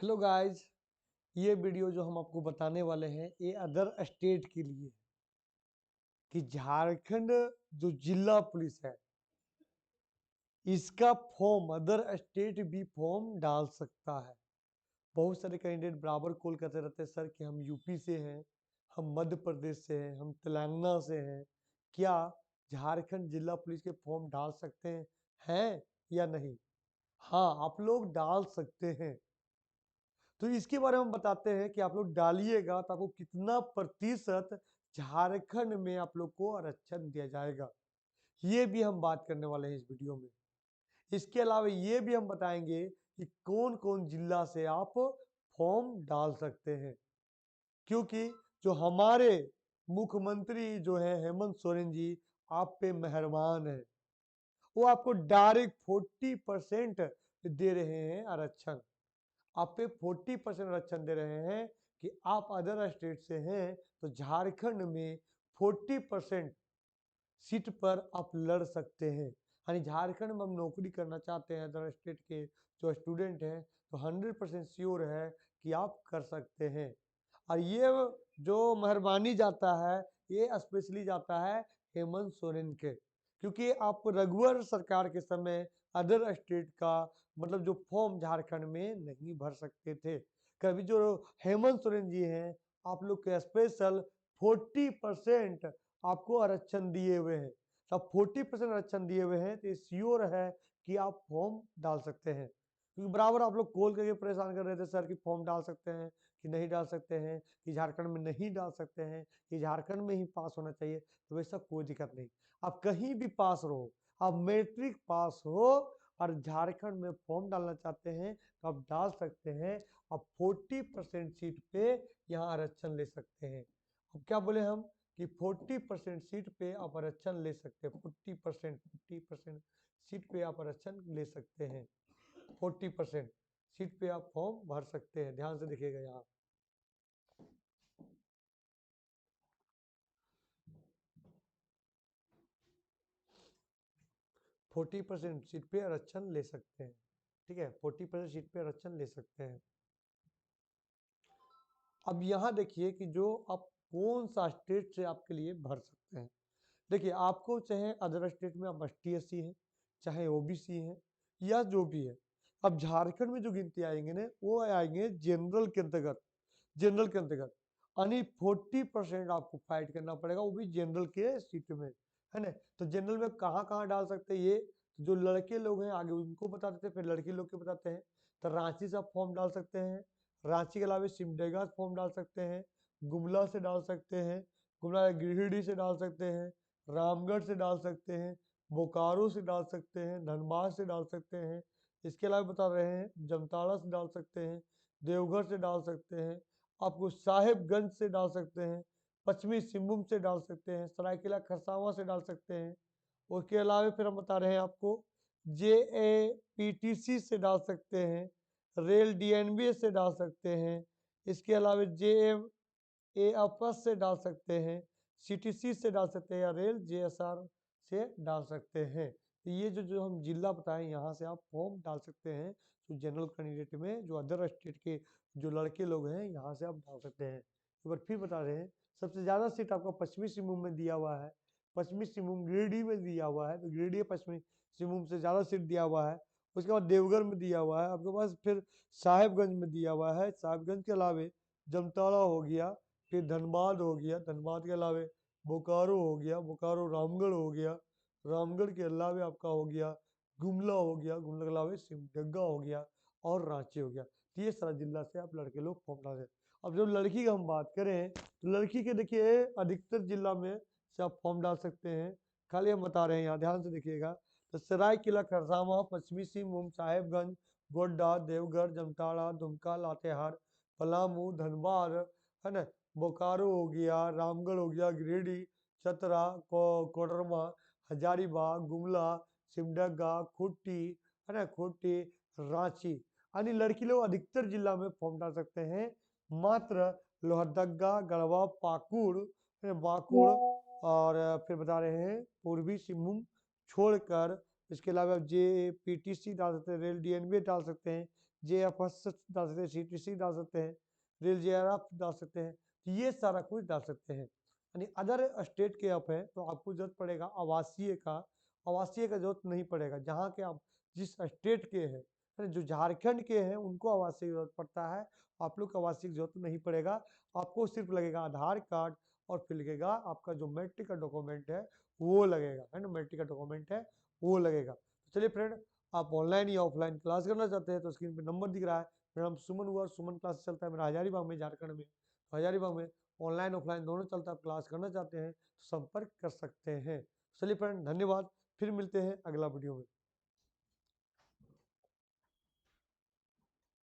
Hello guys, ये video जो हम आपको बताने वाले हैं ये अदर स्टेट के लिए कि झारखंड जो जिला पुलिस है इसका फॉर्म अदर स्टेट भी फॉर्म डाल सकता है। बहुत सारे कैंडिडेट बराबर कॉल करते रहते हैं सर कि हम यूपी से हैं, हम मध्य प्रदेश से हैं, हम तेलंगाना से हैं, क्या झारखंड जिला पुलिस के फॉर्म डाल सकते हैं या नहीं? हाँ, आप लोग डाल सकते हैं। तो इसके बारे में हम बताते हैं कि आप लोग डालिएगा तो आपको कितना प्रतिशत झारखंड में आप लोग को आरक्षण दिया जाएगा, ये भी हम बात करने वाले हैं इस वीडियो में। इसके अलावा ये भी हम बताएंगे कि कौन कौन जिला से आप फॉर्म डाल सकते हैं, क्योंकि जो हमारे मुख्यमंत्री जो है हेमंत सोरेन जी आप पे मेहरबान है। वो आपको डायरेक्ट 40% दे रहे हैं आरक्षण। आप पे 40% आरक्षण दे रहे हैं कि आप अदर स्टेट से हैं तो झारखंड में 40% सीट पर आप लड़ सकते हैं। यानी झारखंड में हम नौकरी करना चाहते हैं अदर स्टेट के जो स्टूडेंट हैं तो 100% श्योर है कि आप कर सकते हैं। और ये जो मेहरबानी जाता है ये स्पेशली जाता है हेमंत सोरेन के, क्योंकि आप रघुवर सरकार के समय अदर स्टेट का मतलब जो फॉर्म झारखंड में नहीं भर सकते थे। कभी जो हेमंत सोरेन जी हैं आप लोग के स्पेशल 40% आपको आरक्षण दिए हुए हैं। अब 40% आरक्षण दिए हुए हैं तो ये श्योर है कि आप फॉर्म डाल सकते हैं, क्योंकि बराबर आप लोग कॉल करके परेशान कर रहे थे सर कि फॉर्म डाल सकते हैं कि नहीं डाल सकते हैं, कि झारखंड में नहीं डाल सकते हैं, कि झारखंड में ही पास होना चाहिए। तो वैसा कोई दिक्कत नहीं, आप कहीं भी पास रहो, आप मैट्रिक पास हो और झारखंड में फॉर्म डालना चाहते हैं तो आप डाल सकते हैं। आप 40% सीट पे यहाँ आरक्षण ले सकते हैं। अब क्या बोले हम कि 40% सीट पे आप आरक्षण ले सकते हैं। 40% सीट पे आप आरक्षण ले सकते हैं। 40% सीट पे आप फॉर्म भर सकते हैं। ध्यान से देखिएगा यहाँ 40% सीट पे आरक्षण ले सकते हैं। ठीक है, 40% सीट पे आरक्षण ले सकते हैं। अब यहाँ देखिए कि जो आप कौन सा स्टेट से आपके लिए भर सकते हैं। देखिए आपको चाहे अदर स्टेट में आप ST/SC हैं, चाहे OBC हैं या जो भी है, अब झारखंड में जो गिनती आएंगे ना वो आएंगे जनरल के अंतर्गत। जनरल के अंतर्गत यानी 40% आपको फाइट करना पड़ेगा, वो भी जनरल के सीट में, है ना। तो जनरल में कहाँ कहाँ डाल सकते हैं ये तो जो लड़के लोग हैं आगे उनको बता देते हैं, फिर लड़की लोग के बताते हैं। तो रांची से आप फॉर्म डाल सकते हैं, रांची के अलावा सिमडेगा से फॉर्म डाल सकते हैं, गुमला से डाल सकते हैं, गुमला गिरिडीह से डाल सकते हैं, रामगढ़ से डाल सकते हैं, बोकारो से डाल सकते हैं, धनबाद से डाल सकते हैं। इसके अलावा बता रहे हैं जामताड़ा से डाल सकते हैं, देवघर से डाल सकते हैं, आपको साहेबगंज से डाल सकते हैं, पश्चिमी सिंहभूम से डाल सकते हैं, सरायकेला खरसावां से डाल सकते हैं। उसके अलावा फिर हम बता रहे हैं आपको JAPTC से डाल सकते हैं, रेल DNB से डाल सकते हैं, इसके अलावा JMAFS से डाल सकते हैं, CTC से डाल सकते हैं या रेल JSR से डाल सकते हैं। तो ये जो हम जिला बताएं यहाँ से आप फॉर्म डाल सकते हैं। तो जनरल कैंडिडेट में जो अदर स्टेट के जो लड़के लोग हैं यहाँ से आप डाल सकते हैं। एक बार फिर बता रहे हैं सबसे ज़्यादा सीट आपका पश्चिमी सिंहभूम में दिया हुआ है। पश्चिमी सिंहभूम गिरिडीह में दिया हुआ है, तो गिरिडीह पश्चिमी सिंहभूम से ज़्यादा सीट दिया हुआ है। उसके बाद देवघर में दिया हुआ है आपके पास, फिर साहेबगंज में दिया हुआ है। साहेबगंज के अलावे जामताड़ा हो गया, फिर धनबाद हो गया, धनबाद के अलावे बोकारो हो गया, बोकारो रामगढ़ हो गया, रामगढ़ के अलावे आपका हो गया गुमला हो गया, गुमला के अलावे सिमडेगा हो गया और रांची हो गया। तो ये सारा जिला से आप लड़के लोग फॉर्म डाल सकते। अब जब लड़की की हम बात करें तो लड़की के देखिए अधिकतर जिला में से आप फॉर्म डाल सकते हैं। खाली हम बता रहे हैं यहाँ ध्यान से देखिएगा। तो सरायकेला खरसावां, पश्चिमी सिंहभूम, साहेबगंज, गोड्डा, देवघर, जामताड़ा, दुमका, लातेहार, पलामू, धनबाद, है ना, बोकारो हो गया, रामगढ़ हो गया, गिरिडीह, चतरा, कोडरमा, हजारीबाग, गुमला, सिमडेगा, खूंटी, है ना, खूंटी, रांची। यानी लड़की लोग अधिकतर जिला में फॉर्म डाल सकते हैं। मात्र लोहरदगा, गढ़वा, बांकुड़ और फिर बता रहे हैं पूर्वी सिंहभूम छोड़कर इसके अलावा JPTC डाल सकते हैं, रेल DNB डाल सकते हैं, JFS डाल सकते हैं, CTC डाल सकते हैं, रेल JRF डाल सकते हैं, तो ये सारा कुछ डाल सकते हैं। यानी अदर स्टेट के आप हैं तो आपको जरूरत पड़ेगा आवासीय का, आवासीय का जरूरत नहीं पड़ेगा। जहाँ के आप जिस स्टेट के हैं, जो झारखंड के हैं उनको आवासीय की जरूरत पड़ता है, आप लोग को आवासीय की जरूरत नहीं पड़ेगा। आपको सिर्फ लगेगा आधार कार्ड और फिर लगेगा आपका जो मैट्रिक का डॉक्यूमेंट है वो लगेगा, है ना, मैट्रिक का डॉक्यूमेंट है वो लगेगा। तो चलिए फ्रेंड, आप ऑनलाइन या ऑफलाइन क्लास करना चाहते हैं तो स्क्रीन पे नंबर दिख रहा है, मेरा नाम सुमन हुआ, सुमन क्लास चलता है मेरा हजारीबाग में, झारखंड में। तो हजारीबाग में ऑनलाइन ऑफलाइन दोनों चलता है, आप क्लास करना चाहते हैं तो संपर्क कर सकते हैं। चलिए फ्रेंड, धन्यवाद, फिर मिलते हैं अगला वीडियो में।